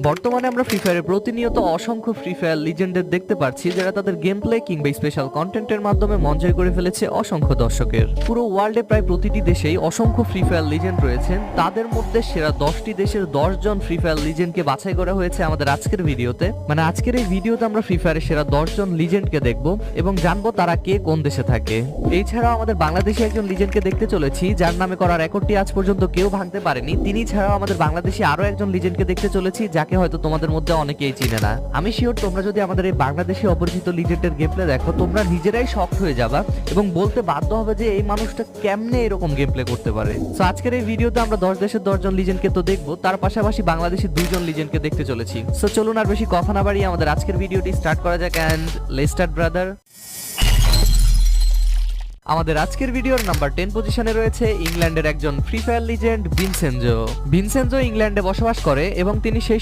বর্তমানে আমরা ফ্রি ফায়ারে প্রতিনিয়ত অসংখ্য ফ্রি ফায়ার লিজেন্ডের দেখতে পাচ্ছি যারা তাদের গেম প্লে কিংবা স্পেশাল কন্টেন্টের মাধ্যমে মন জয় করে ফেলেছে অসংখ্য দর্শকের। পুরো ওয়ার্ল্ডে প্রায় প্রতিটি দেশেই অসংখ্য ফ্রি ফায়ার লিজেন্ড রয়েছেন। তাদের মধ্যে সেরা 10টি দেশের 10 জন ফ্রি ফায়ার লিজেন্ডকে বাছাই করা হয়েছে আমাদের আজকের ভিডিওতে। মানে আজকের এই ভিডিওতে আমরা ফ্রি ফায়ারের সেরা 10 জন লিজেন্ডকে দেখব এবং জানবো তারা কে কোন দেশে থাকে। এছাড়াও আমাদের বাংলাদেশি একজন লিজেন্ডকে দেখতে চলেছি যার নামে করা রেকর্ডটি আজ পর্যন্ত কেউ ভাঙতে পারেনি। তিনি ছাড়াও আমাদের বাংলাদেশি আরো একজন লিজেন্ডকে দেখতে চলেছি যাকে হয়তো তোমাদের মধ্যে অনেকেই চিনে না। আমি শিওর তোমরা যদি আমাদের এই বাংলাদেশি অপরিচিত লিজেন্ডের গেম প্লে দেখো তোমরা নিজেরাই শক হয়ে যাবা এবং বলতে বাধ্য হবে যে এই মানুষটা কেমনে এরকম গেম প্লে করতে পারে। সো আজকের এই ভিডিওতে আমরা 10 দেশের 10 জন লিজেন্ডকে তো দেখবো, তার পাশাপাশি বাংলাদেশি 2 জন লিজেন্ডকে দেখতে চলেছি। সো চলুন আর বেশি কথা না বাড়িয়ে আমাদের আজকের ভিডিওটি স্টার্ট করা যাক। And let's start brother. আমাদের আজকের ভিডিওর নাম্বার 10 পজিশনে রয়েছে ইংল্যান্ডের একজন free fire legend Vincenzo. Vincenzo ইংল্যান্ডে বসবাস করে এবং তিনি সেই